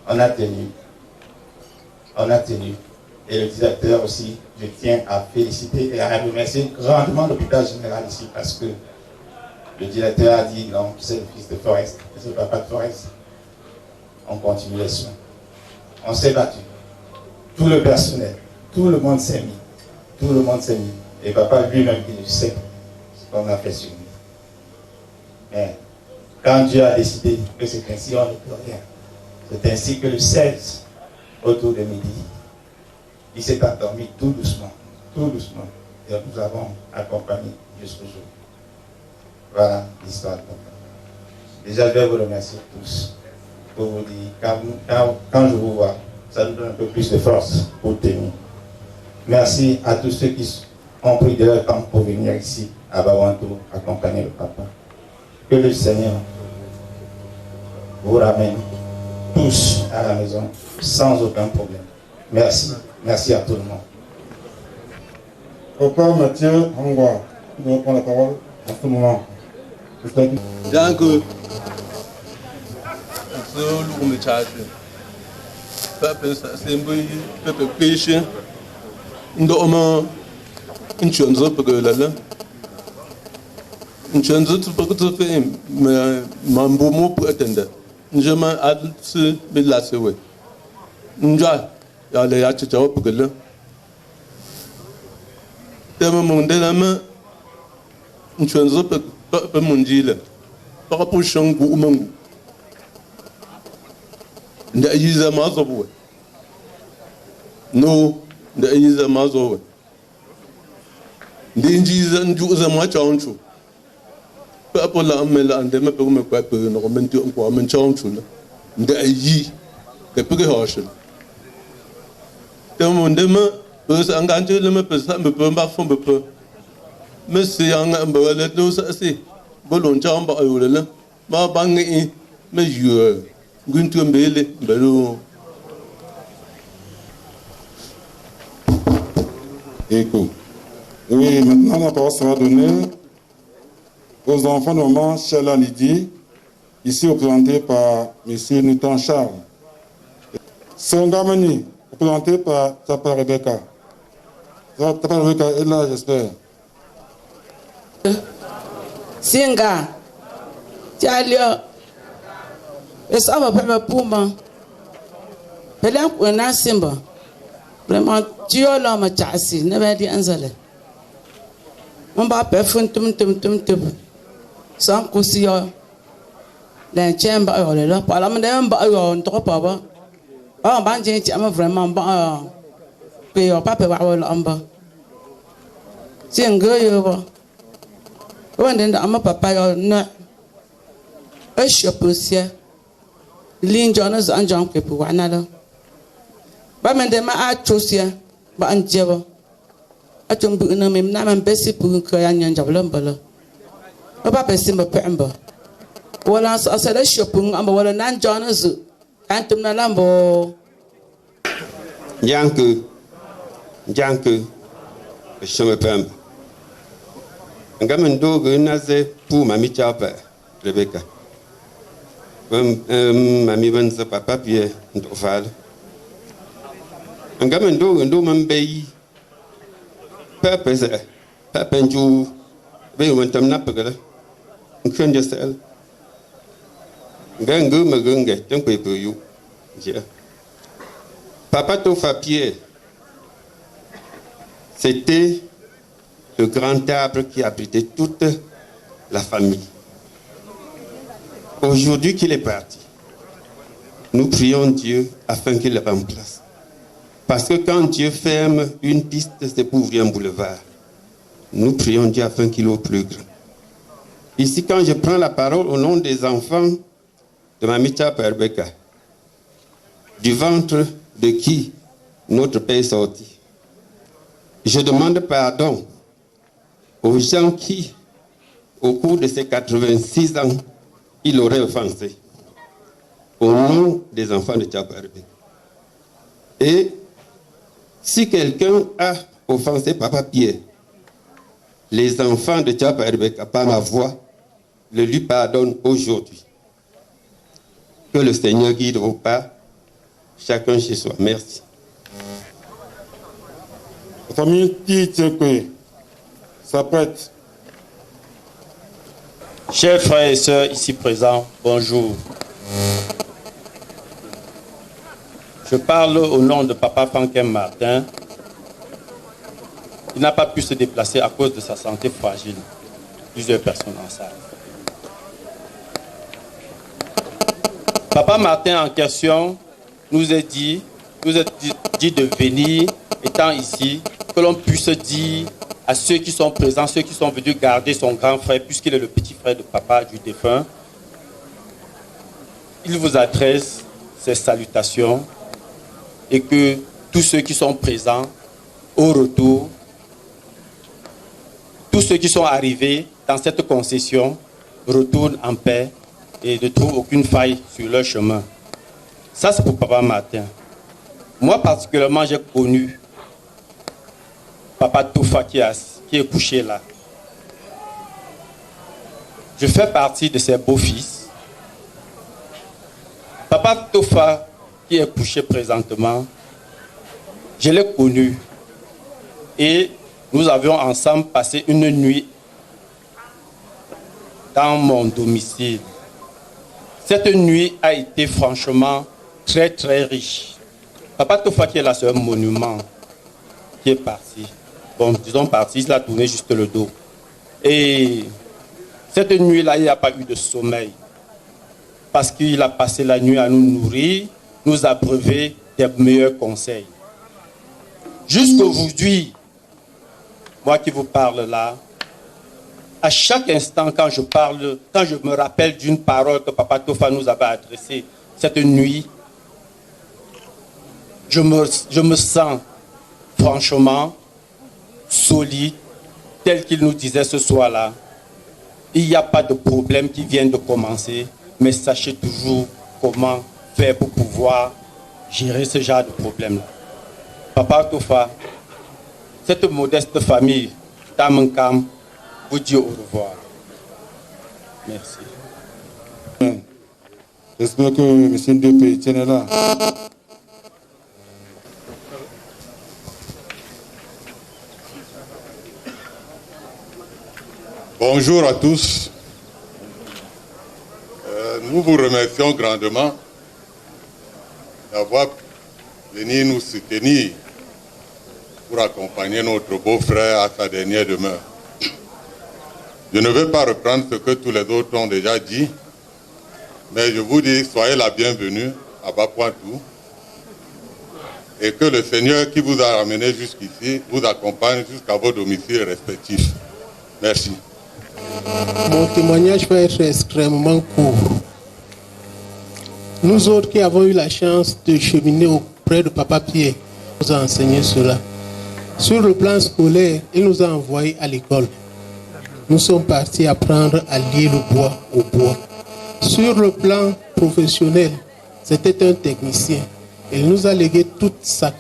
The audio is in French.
On a tenu. On a tenu. Et le directeur aussi, je tiens à féliciter et à remercier grandement l'hôpital général ici parce que le directeur a dit non, c'est le fils de Forest, c'est le papa de Forest. On continue les soins. On s'est battu. Tout le personnel, tout le monde s'est mis. Tout le monde s'est mis. Et papa lui-même, il sait ce qu'on a fait sur lui. Mais quand Dieu a décidé que c'est ainsi, on ne peut rien. C'est ainsi que le 16, autour de midi, il s'est endormi tout doucement. Et nous avons accompagné jusqu'au jour. Voilà l'histoire de papa. Déjà, je vais vous remercier tous pour vous dire, quand je vous vois, ça nous donne un peu plus de force pour tenir. Merci à tous ceux qui ont pris de leur temps pour venir ici à Bawanto accompagner le papa. Que le Seigneur vous ramène tous à la maison sans aucun problème. Merci. Merci à tout le monde. Papa Mathieu Hangwa, je vais prendre la parole à ce moment. Donc, ce me charge. Papa, c'est un peu péché. Ndoma, une chose pour que là. Une chose pour que tu fais, mais mon beau mot pour attendre. Je m'en ai me lasser, ouais. N'ja, y a les achats pour que là. Tellement mon délamin, une chose pour mon deal. Par rapport au champ ou mango. N'a eu à ma zoé. Non, n'a eu à ma zoé. N'injise un jour à moi chancho. Pas pour la mela and them pour me quaper, no commenter on quoi, men chancho. N'a eu que peu de hoche. Tellement demain, eux engagés le me peut ça me peut pas fond me peut. Mais c'est un embalé de ça c'est. Bolon chamba ayolele ma bangi me yue guntu mbele belo. Écoute. Oui, maintenant la parole sera donnée aux enfants de maman Chala Lydie, ici représenté par M. Newton Charles. Songamani, représenté par Tapa Rebecca. Tapa Rebecca est là, j'espère. Singa, Jalio, it's our papa Puma. Pelam when I simba. Vraiment, Giolo Machasi, never the answer. Mamba perfun tum. Some Cusio, then chamber or the Parliament on top of her. Oh, Banjay, I'm a vraiment pay your papa our lumber. Sing go. When then I'm a papa not a shop here. Lean Jonas and John people another. But when they might choose here, but I'm Jevo. I don't put no name, Nam and Bessie Punkayan and Jablumber. A papa simba pember. Well, I said a shopping, I'm a well and Nan Jonas and to Nalambo. Yanku, a summer pember. And come and do good as a poor mammy chopper, Rebecca. Mammy wants a papa here and to father. And come and do man bay. Purpose, Papa and you, they went to Napaga. And couldn't just tell. Then go, my gunga, don't pay for you. Yeah. Papa to Fapier. C'était le grand arbre qui abritait toute la famille. Aujourd'hui qu'il est parti, nous prions Dieu afin qu'il le remplace. Parce que quand Dieu ferme une piste, c'est pour ouvrir un boulevard. Nous prions Dieu afin qu'il ouvre plus grand. Ici, quand je prends la parole au nom des enfants de Mamita Perbeka, du ventre de qui notre Père est sorti, je demande pardon aux gens qui, au cours de ces 86 ans, il aurait offensé. Au nom des enfants de Tchabarbe. Et si quelqu'un a offensé Papa Pierre, les enfants de Tchabarbe, par ma voix, le lui pardonnent aujourd'hui. Que le Seigneur guide vos pas chacun chez soi. Merci. La famille Titsekwe s'apprête. Chers frères et sœurs ici présents, bonjour. Je parle au nom de Papa Fankem Martin. Il n'a pas pu se déplacer à cause de sa santé fragile. Plusieurs personnes en salle. Papa Martin en question nous a dit de venir, étant ici, que l'on puisse dire à ceux qui sont présents, ceux qui sont venus garder son grand frère, puisqu'il est le petit frère de papa du défunt. Il vous adresse ses salutations et que tous ceux qui sont présents au retour, tous ceux qui sont arrivés dans cette concession retournent en paix et ne trouvent aucune faille sur leur chemin. Ça, c'est pour Papa Martin. Moi, particulièrement, j'ai connu Papa Toufa qui est couché là. Je fais partie de ses beaux-fils. Papa Toufa, qui est couché présentement, je l'ai connu. Et nous avions ensemble passé une nuit dans mon domicile. Cette nuit a été franchement très très riche. Papa Toufa qui est là, c'est un monument qui est parti. Bon, disons parti, il a tourné juste le dos. Et cette nuit-là, il n'y a pas eu de sommeil. Parce qu'il a passé la nuit à nous nourrir, nous abreuver des meilleurs conseils. Jusqu'aujourd'hui, moi qui vous parle là, à chaque instant quand je parle, quand je me rappelle d'une parole que Papa Toufa nous avait adressée cette nuit, je me sens franchement solide, tel qu'il nous disait ce soir-là. Il n'y a pas de problème qui vient de commencer, mais sachez toujours comment faire pour pouvoir gérer ce genre de problème-là. Papa Toufa, cette modeste famille d'Amankam vous dit au revoir. Merci. J'espère que M. Ndepé tient là. Bonjour à tous. Nous vous remercions grandement d'avoir venu nous soutenir pour accompagner notre beau-frère à sa dernière demeure. Je ne vais pas reprendre ce que tous les autres ont déjà dit, mais je vous dis, soyez la bienvenue à Bas-Pointou et que le Seigneur qui vous a ramené jusqu'ici vous accompagne jusqu'à vos domiciles respectifs. Merci. Mon témoignage va être extrêmement court. Nous autres qui avons eu la chance de cheminer auprès de Papa Pierre, nous a enseigné cela. Sur le plan scolaire, il nous a envoyés à l'école. Nous sommes partis apprendre à lier le bois au bois. Sur le plan professionnel, c'était un technicien. Il nous a légué toute sa